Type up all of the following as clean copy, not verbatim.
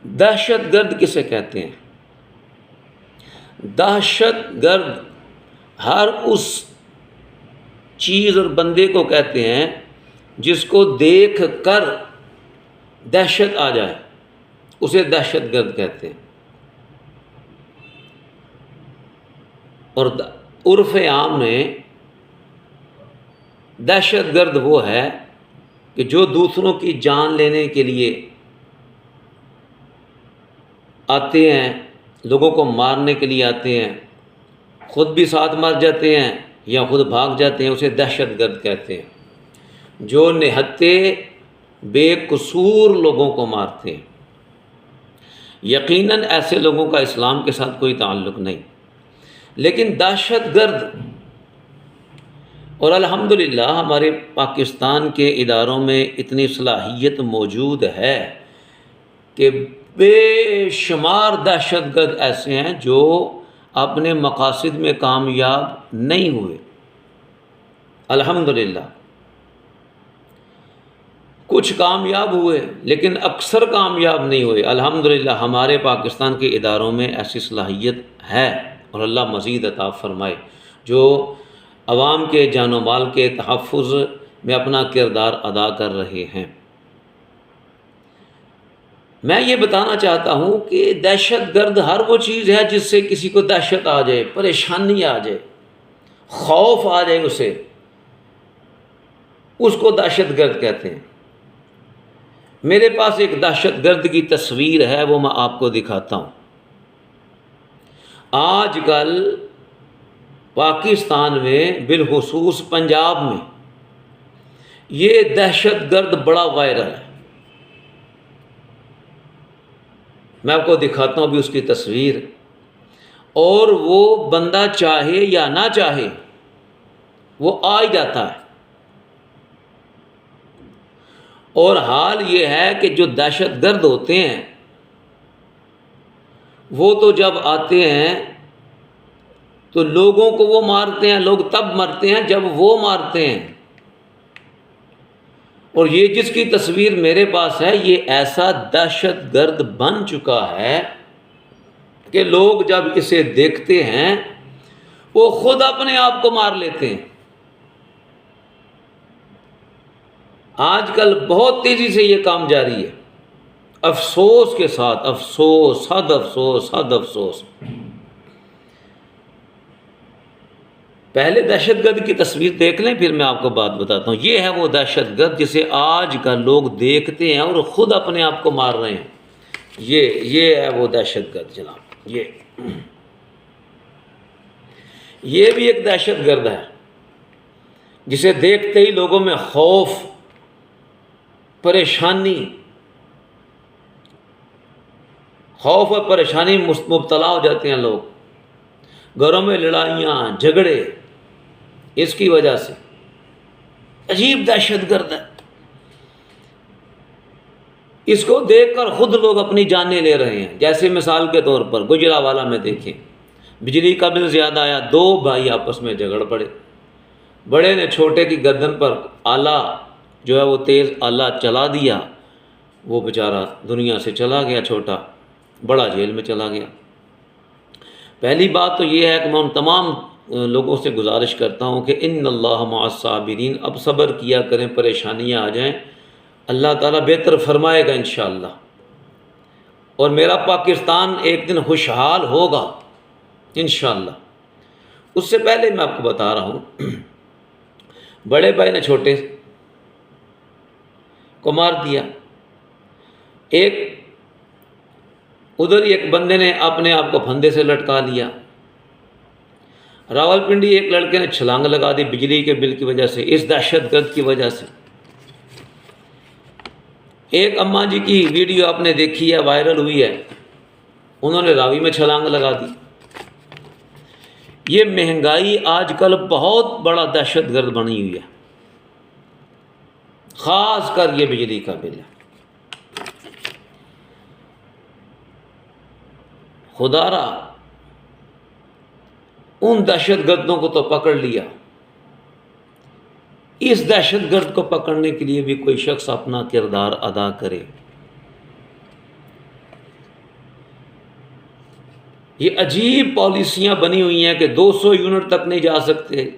دہشت گرد کسے کہتے ہیں؟ دہشت گرد ہر اس چیز اور بندے کو کہتے ہیں جس کو دیکھ کر دہشت آ جائے، اسے دہشت گرد کہتے ہیں۔ اور عرف عام میں دہشت گرد وہ ہے کہ جو دوسروں کی جان لینے کے لیے آتے ہیں، لوگوں کو مارنے کے لیے آتے ہیں، خود بھی ساتھ مر جاتے ہیں یا خود بھاگ جاتے ہیں، اسے دہشت گرد کہتے ہیں۔ جو نہتے بے قصور لوگوں کو مارتے ہیں، یقیناً ایسے لوگوں کا اسلام کے ساتھ کوئی تعلق نہیں۔ لیکن دہشت گرد، اور الحمدللہ ہمارے پاکستان کے اداروں میں اتنی صلاحیت موجود ہے کہ بے شمار دہشت گرد ایسے ہیں جو اپنے مقاصد میں کامیاب نہیں ہوئے، الحمدللہ۔ کچھ کامیاب ہوئے لیکن اکثر کامیاب نہیں ہوئے، الحمدللہ۔ ہمارے پاکستان کے اداروں میں ایسی صلاحیت ہے، اور اللہ مزید عطا فرمائے، جو عوام کے جان و مال کے تحفظ میں اپنا کردار ادا کر رہے ہیں۔ میں یہ بتانا چاہتا ہوں کہ دہشت گرد ہر وہ چیز ہے جس سے کسی کو دہشت آ جائے، پریشانی آ جائے، خوف آ جائے اسے، اس کو دہشت گرد کہتے ہیں۔ میرے پاس ایک دہشت گرد کی تصویر ہے، وہ میں آپ کو دکھاتا ہوں۔ آج کل پاکستان میں بالخصوص پنجاب میں یہ دہشت گرد بڑا وائرل ہے۔ میں آپ کو دکھاتا ہوں ابھی اس کی تصویر، اور وہ بندہ چاہے یا نہ چاہے وہ آ ہی جاتا ہے۔ اور حال یہ ہے کہ جو دہشت گرد ہوتے ہیں وہ تو جب آتے ہیں تو لوگوں کو وہ مارتے ہیں، لوگ تب مرتے ہیں جب وہ مارتے ہیں۔ اور یہ جس کی تصویر میرے پاس ہے، یہ ایسا دہشت گرد بن چکا ہے کہ لوگ جب اسے دیکھتے ہیں وہ خود اپنے آپ کو مار لیتے ہیں۔ آج کل بہت تیزی سے یہ کام جاری ہے، افسوس کے ساتھ، افسوس، حد افسوس، حد افسوس۔ پہلے دہشت گرد کی تصویر دیکھ لیں، پھر میں آپ کو بات بتاتا ہوں۔ یہ ہے وہ دہشت گرد جسے آج کل لوگ دیکھتے ہیں اور خود اپنے آپ کو مار رہے ہیں۔ یہ ہے وہ دہشت گرد جناب۔ یہ بھی ایک دہشت گرد ہے جسے دیکھتے ہی لوگوں میں خوف، پریشانی، خوف اور پریشانی مبتلا ہو جاتے ہیں لوگ، گھروں میں لڑائیاں، جھگڑے، اس کی وجہ سے۔ عجیب دہشت گرد ہے، اس کو دیکھ کر خود لوگ اپنی جانیں لے رہے ہیں۔ جیسے مثال کے طور پر گجرانوالہ میں دیکھیں، بجلی کا بل زیادہ آیا، دو بھائی آپس میں جھگڑ پڑے، بڑے نے چھوٹے کی گردن پر آلہ جو ہے وہ تیز آلہ چلا دیا، وہ بیچارہ دنیا سے چلا گیا، چھوٹا، بڑا جیل میں چلا گیا۔ پہلی بات تو یہ ہے کہ میں ان تمام لوگوں سے گزارش کرتا ہوں کہ ان اللہ مع الصابرین، اب صبر کیا کریں، پریشانیاں آ جائیں اللہ تعالیٰ بہتر فرمائے گا انشاءاللہ، اور میرا پاکستان ایک دن خوشحال ہوگا انشاءاللہ۔ اس سے پہلے میں آپ کو بتا رہا ہوں، بڑے بھائی نے چھوٹے کو مار دیا، ادھر ایک بندے نے اپنے آپ کو پھندے سے لٹکا لیا، راولپنڈی ایک لڑکے نے چھلانگ لگا دی بجلی کے بل کی وجہ سے، اس دہشت گرد کی وجہ سے۔ ایک اماں جی کی ویڈیو آپ نے دیکھی ہے، وائرل ہوئی ہے، انہوں نے راوی میں چھلانگ لگا دی۔ یہ مہنگائی آج کل بہت بڑا دہشت گرد بنی ہوئی ہے، خاص کر یہ بجلی کا بل ہے۔ خدا را ان دہشت گردوں کو تو پکڑ لیا، اس دہشت گرد کو پکڑنے کے لیے بھی کوئی شخص اپنا کردار ادا کرے۔ یہ عجیب پالیسیاں بنی ہوئی ہیں کہ 200 یونٹ تک نہیں جا سکتے،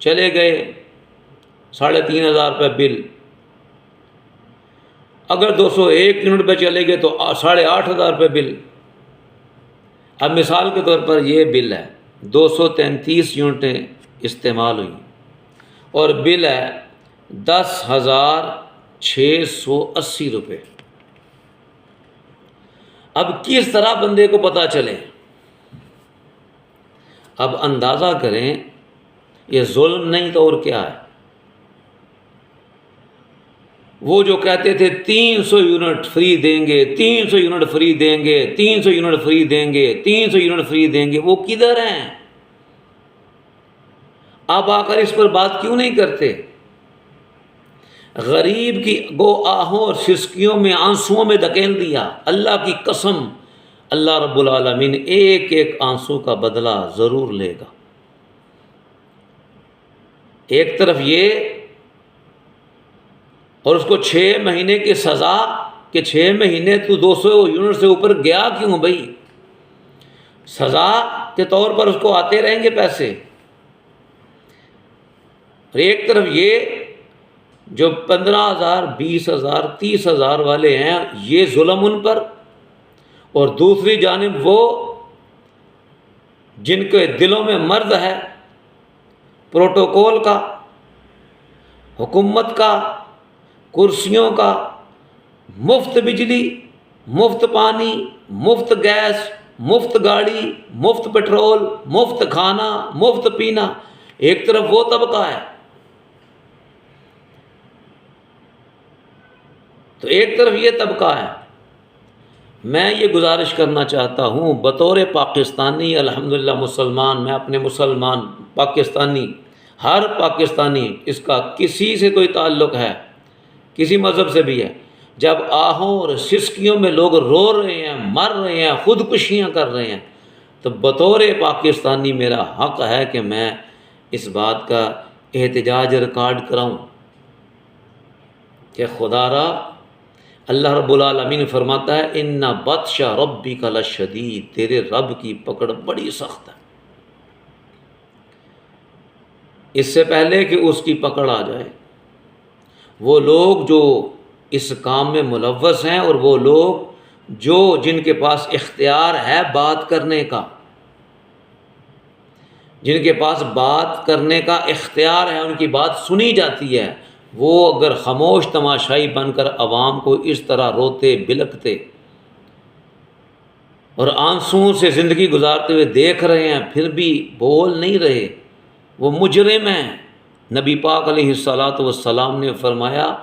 چلے گئے 3,500 روپے بل، اگر 201 یونٹ پہ چلے گئے تو 8,500 روپے بل۔ اب مثال کے طور پر یہ بل ہے 233 یونٹیں استعمال ہوئی اور بل ہے 10,680 روپے۔ اب کس طرح بندے کو پتہ چلے؟ اب اندازہ کریں، یہ ظلم نہیں تو اور کیا ہے؟ وہ جو کہتے تھے 300 یونٹ فری دیں گے، 300 یونٹ فری دیں گے، 300 یونٹ فری دیں گے، 300 یونٹ فری دیں گے، وہ کدھر ہیں؟ آپ آ کر اس پر بات کیوں نہیں کرتے؟ غریب کی گو آہوں اور سسکیوں میں آنسوؤں میں دھکیل دیا۔ اللہ کی قسم، اللہ رب العالمین ایک ایک آنسو کا بدلہ ضرور لے گا۔ ایک طرف یہ اور اس کو 6 مہینے کی سزا کہ 6 مہینے تو 200 یونٹ سے اوپر گیا کیوں بھائی؟ سزا کے طور پر اس کو آتے رہیں گے پیسے۔ اور ایک طرف یہ جو 15,000 20,000 30,000 والے ہیں، یہ ظلم ان پر، اور دوسری جانب وہ جن کے دلوں میں مرض ہے پروٹوکول کا، حکومت کا، کرسیوں کا، مفت بجلی، مفت پانی، مفت گیس، مفت گاڑی، مفت پیٹرول، مفت کھانا، مفت پینا، ایک طرف وہ طبقہ ہے تو ایک طرف یہ طبقہ ہے۔ میں یہ گزارش کرنا چاہتا ہوں بطور پاکستانی، الحمدللہ مسلمان، میں اپنے مسلمان پاکستانی، ہر پاکستانی، اس کا کسی سے کوئی تعلق ہے، کسی مذہب سے بھی ہے، جب آہوں اور سسکیوں میں لوگ رو رہے ہیں، مر رہے ہیں، خودکشیاں کر رہے ہیں، تو بطور پاکستانی میرا حق ہے کہ میں اس بات کا احتجاج ریکارڈ کراؤں کہ خدا را، اللہ رب العالمین فرماتا ہے ان بطش ربک لشدید، تیرے رب کی پکڑ بڑی سخت ہے۔ اس سے پہلے کہ اس کی پکڑ آ جائے، وہ لوگ جو اس کام میں ملوث ہیں اور وہ لوگ جن کے پاس اختیار ہے بات کرنے کا، جن کے پاس بات کرنے کا اختیار ہے، ان کی بات سنی جاتی ہے، وہ اگر خاموش تماشائی بن کر عوام کو اس طرح روتے بلکتے اور آنسوؤں سے زندگی گزارتے ہوئے دیکھ رہے ہیں پھر بھی بول نہیں رہے، وہ مجرم ہیں۔ نبی پاک علیہ السلام نے فرمایا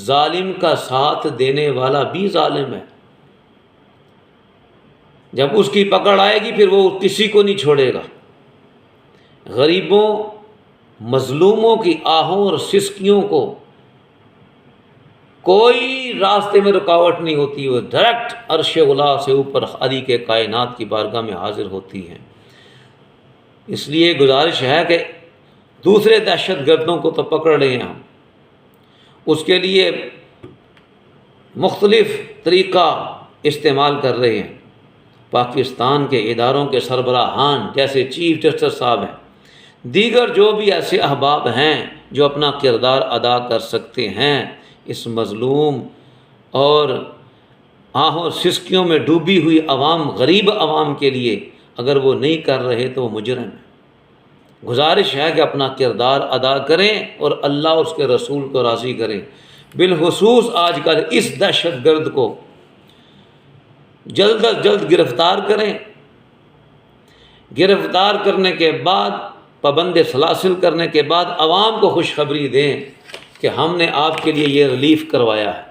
ظالم کا ساتھ دینے والا بھی ظالم ہے، جب اس کی پکڑ آئے گی پھر وہ کسی کو نہیں چھوڑے گا۔ غریبوں، مظلوموں کی آہوں اور سسکیوں کو کوئی راستے میں رکاوٹ نہیں ہوتی، وہ ڈائریکٹ عرش اولا سے اوپر خالق کائنات کی بارگاہ میں حاضر ہوتی ہیں۔ اس لیے گزارش ہے کہ دوسرے دہشت گردوں کو تو پکڑ رہے ہیں ہم، اس کے لیے مختلف طریقہ استعمال کر رہے ہیں۔ پاکستان کے اداروں کے سربراہان جیسے چیف جسٹس صاحب ہیں، دیگر جو بھی ایسے احباب ہیں جو اپنا کردار ادا کر سکتے ہیں، اس مظلوم اور آہوں سسکیوں میں ڈوبی ہوئی عوام، غریب عوام کے لیے اگر وہ نہیں کر رہے تو وہ مجرم ہیں۔ گزارش ہے کہ اپنا کردار ادا کریں اور اللہ اور اس کے رسول کو راضی کریں۔ بالخصوص آج کل اس دہشت گرد کو جلد از جلد گرفتار کریں، گرفتار کرنے کے بعد پابند سلاسل کرنے کے بعد عوام کو خوشخبری دیں کہ ہم نے آپ کے لیے یہ ریلیف کروایا ہے۔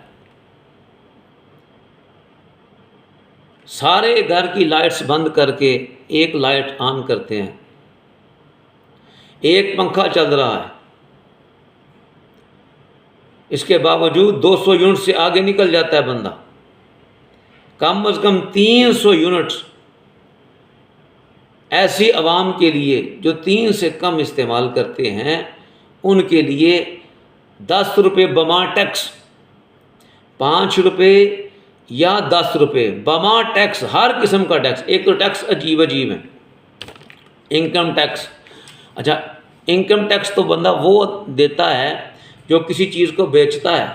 سارے گھر کی لائٹس بند کر کے ایک لائٹ آن کرتے ہیں، ایک پنکھا چل رہا ہے، اس کے باوجود 200 یونٹ سے آگے نکل جاتا ہے بندہ۔ کم از کم 300 یونٹس ایسی عوام کے لیے جو 3 سے کم استعمال کرتے ہیں، ان کے لیے 10 روپے بما ٹیکس، 5 روپے یا 10 روپے بما ٹیکس، ہر قسم کا ٹیکس. ایک تو ٹیکس عجیب عجیب ہے، انکم ٹیکس. اچھا انکم ٹیکس تو بندہ وہ دیتا ہے جو کسی چیز کو بیچتا ہے،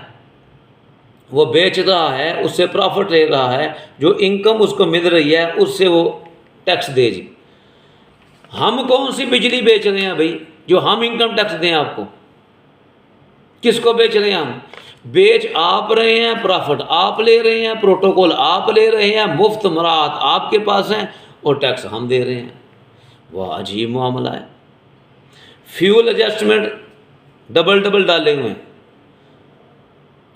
وہ بیچ رہا ہے، اس سے پرافٹ لے رہا ہے، جو انکم اس کو مل رہی ہے اس سے وہ ٹیکس دے. جی ہم کون سی بجلی بیچ رہے ہیں بھائی جو ہم انکم ٹیکس دیں آپ کو؟ کس کو بیچ رہے ہیں ہم؟ بیچ آپ رہے ہیں، پرافٹ آپ لے رہے ہیں، پروٹوکول آپ لے رہے ہیں، مفت مراحت آپ کے پاس ہیں، اور ٹیکس ہم دے رہے ہیں. وہ عجیب معاملہ ہے. فیول ایڈجسٹمنٹ ڈبل ڈالے ہوئے ہیں.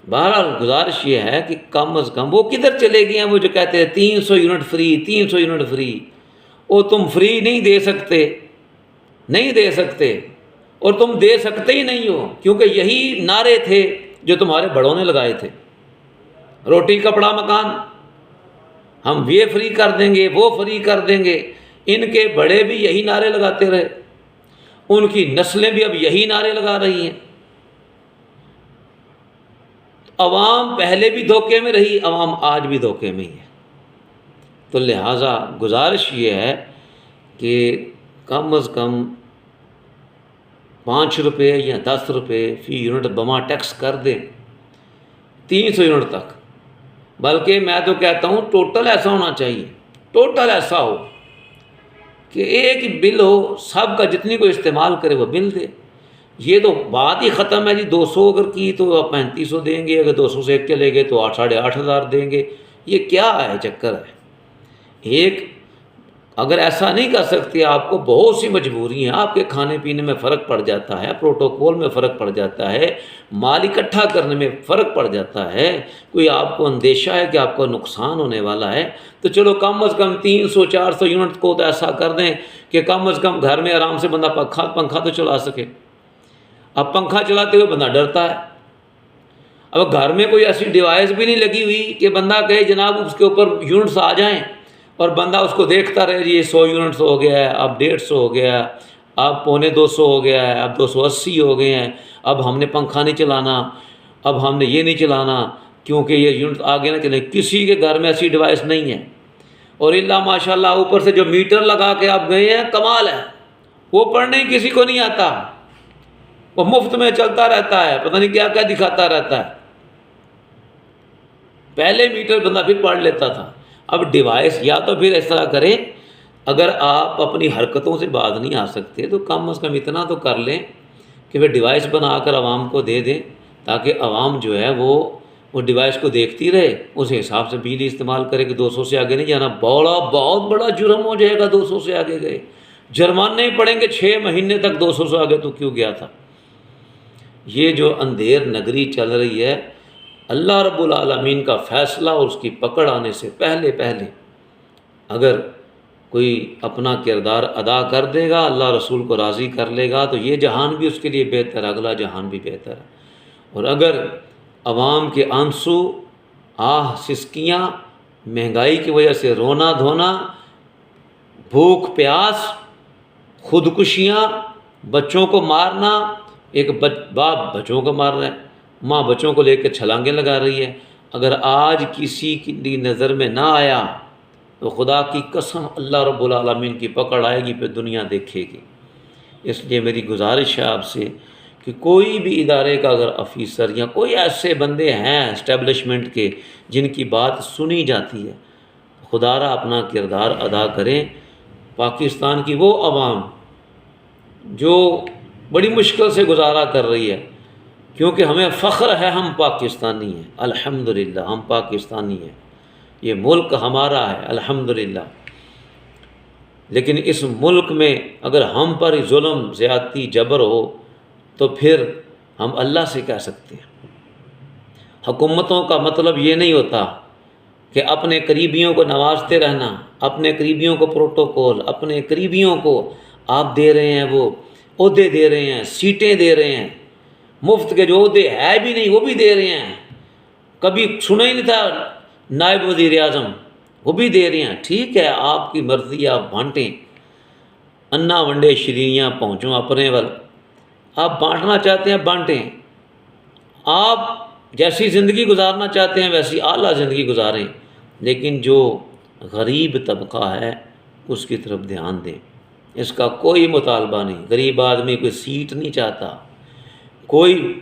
بہرحال گزارش یہ ہے کہ کم از کم وہ کدھر چلے گئے ہیں وہ جو کہتے ہیں 300 یونٹ فری، 300 یونٹ فری. وہ تم فری نہیں دے سکتے، نہیں دے سکتے، اور تم دے سکتے ہی نہیں ہو، کیونکہ یہی نعرے تھے جو تمہارے بڑوں نے لگائے تھے. روٹی کپڑا مکان، ہم یہ فری کر دیں گے، وہ فری کر دیں گے. ان کے بڑے بھی یہی نعرے لگاتے رہے، ان کی نسلیں بھی اب یہی نعرے لگا رہی ہیں. عوام پہلے بھی دھوکے میں رہی، عوام آج بھی دھوکے میں ہی ہے. تو لہٰذا گزارش یہ ہے کہ کم از کم 5 روپے یا 10 روپے فی یونٹ بما ٹیکس کر دیں 300 یونٹ تک. بلکہ میں تو کہتا ہوں ٹوٹل ایسا ہونا چاہیے، ٹوٹل ایسا ہو کہ ایک بل ہو، سب کا جتنی کوئی استعمال کرے وہ بل دے. یہ تو بات ہی ختم ہے جی. 200 اگر کی تو آپ 3500 دیں گے، اگر 200 سے ایک چلے گئے تو 8,500 دیں گے. یہ کیا ہے چکر ہے؟ ایک اگر ایسا نہیں کر سکتے، آپ کو بہت سی مجبوری ہیں، آپ کے کھانے پینے میں فرق پڑ جاتا ہے، پروٹوکول میں فرق پڑ جاتا ہے، مال اکٹھا کرنے میں فرق پڑ جاتا ہے، کوئی آپ کو اندیشہ ہے کہ آپ کو نقصان ہونے والا ہے، تو چلو کم از کم 300-400 یونٹ کو تو ایسا کر دیں کہ کم از کم گھر میں آرام سے بندہ پنکھا تو چلا سکے. اب پنکھا چلاتے ہوئے بندہ ڈرتا ہے. اب گھر میں کوئی ایسی ڈیوائس بھی نہیں لگی ہوئی کہ بندہ کہے جناب اس کے اوپر یونٹس آ جائیں اور بندہ اس کو دیکھتا رہے. جی 100 یونٹس ہو گیا ہے، اب 150 ہو گیا ہے، اب 250 ہو گیا ہے، اب 280 ہو گئے ہیں، اب ہم نے پنکھا نہیں چلانا، اب ہم نے یہ نہیں چلانا کیونکہ یہ یونٹ آگے نہ چلے. کسی کے گھر میں ایسی ڈیوائس نہیں ہے. اور اللہ ماشاء اللہ اوپر سے جو میٹر لگا کے آپ گئے ہیں کمال ہے، وہ پڑھنے کسی کو نہیں آتا، وہ مفت میں چلتا رہتا ہے، پتہ نہیں کیا کیا دکھاتا رہتا ہے. پہلے میٹر بندہ پھر پڑھ لیتا تھا. اب ڈیوائس یا تو پھر اس طرح کریں، اگر آپ اپنی حرکتوں سے باز نہیں آ سکتے تو کم از کم اتنا تو کر لیں کہ وہ ڈیوائس بنا کر عوام کو دے دیں، تاکہ عوام جو ہے وہ ڈیوائس کو دیکھتی رہے، اس حساب سے بجلی استعمال کرے کہ 200 سے آگے نہیں جانا. بہت بڑا جرم ہو جائے گا 200 سے آگے گئے، جرمانے پڑیں گے 6 مہینے تک. 200 سے آگے تو کیوں گیا تھا؟ یہ جو اندھیر نگری چل رہی ہے، اللہ رب العالمین کا فیصلہ اور اس کی پکڑ آنے سے پہلے اگر کوئی اپنا کردار ادا کر دے گا، اللہ رسول کو راضی کر لے گا، تو یہ جہان بھی اس کے لیے بہتر ہے، اگلا جہان بھی بہتر ہے. اور اگر عوام کے آنسو، سسکیاں، مہنگائی کی وجہ سے رونا دھونا، بھوک پیاس، خودکشیاں، بچوں کو مارنا، ایک باپ بچوں کو مار رہا ہے، ماں بچوں کو لے کے چھلانگیں لگا رہی ہے، اگر آج کسی کی نظر میں نہ آیا تو خدا کی قسم اللہ رب العالمین کی پکڑ آئے گی، پھر دنیا دیکھے گی. اس لیے میری گزارش ہے آپ سے کہ کوئی بھی ادارے کا اگر آفیسر یا کوئی ایسے بندے ہیں اسٹیبلشمنٹ کے جن کی بات سنی جاتی ہے، خدا را اپنا کردار ادا کریں. پاکستان کی وہ عوام جو بڑی مشکل سے گزارا کر رہی ہے، کیونکہ ہمیں فخر ہے ہم پاکستانی ہیں، الحمدللہ ہم پاکستانی ہیں، یہ ملک ہمارا ہے الحمدللہ. لیکن اس ملک میں اگر ہم پر ظلم، زیادتی، جبر ہو تو پھر ہم اللہ سے کہہ سکتے ہیں. حکومتوں کا مطلب یہ نہیں ہوتا کہ اپنے قریبیوں کو نوازتے رہنا، اپنے قریبیوں کو پروٹوکول، اپنے قریبیوں کو آپ دے رہے ہیں، وہ عہدے دے رہے ہیں، سیٹیں دے رہے ہیں، مفت کے جو عہدے ہے بھی نہیں وہ بھی دے رہے ہیں. کبھی سنا ہی نہیں تھا نائب وزیر اعظم، وہ بھی دے رہے ہیں. ٹھیک ہے، آپ کی مرضی، آپ بانٹیں، انا ونڈے شرینیاں پہنچوں اپنے ول. آپ بانٹنا چاہتے ہیں بانٹیں. آپ جیسی زندگی گزارنا چاہتے ہیں ویسی اعلیٰ زندگی گزاریں، لیکن جو غریب طبقہ ہے اس کی طرف دھیان دیں۔ اس کا کوئی مطالبہ نہیں، غریب آدمی کوئی سیٹ نہیں چاہتا، کوئی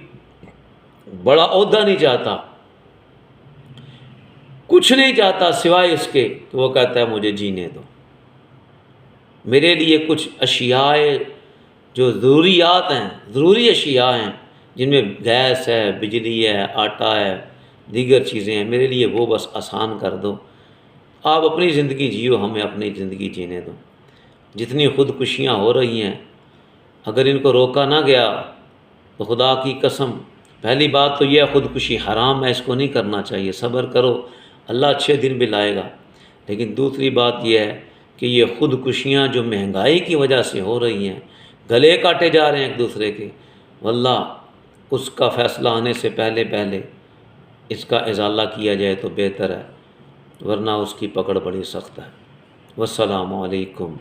بڑا عہدہ نہیں چاہتا، کچھ نہیں چاہتا سوائے اس کے کہ وہ کہتا ہے مجھے جینے دو۔ میرے لیے کچھ اشیاء جو ضروریات ہیں، ضروری اشیاء ہیں، جن میں گیس ہے، بجلی ہے، آٹا ہے، دیگر چیزیں ہیں، میرے لیے وہ بس آسان کر دو۔ آپ اپنی زندگی جیو، ہمیں اپنی زندگی جینے دو۔ جتنی خودکشیاں ہو رہی ہیں، اگر ان کو روکا نہ گیا تو خدا کی قسم، پہلی بات تو یہ ہے خودکشی حرام ہے، اس کو نہیں کرنا چاہیے، صبر کرو، اللہ اچھے دن بھی لائے گا۔ لیکن دوسری بات یہ ہے کہ یہ خودکشیاں جو مہنگائی کی وجہ سے ہو رہی ہیں، گلے کاٹے جا رہے ہیں ایک دوسرے کے، واللہ اس کا فیصلہ آنے سے پہلے اس کا ازالہ کیا جائے تو بہتر ہے، ورنہ اس کی پکڑ بڑی سخت ہے۔ والسلام علیکم۔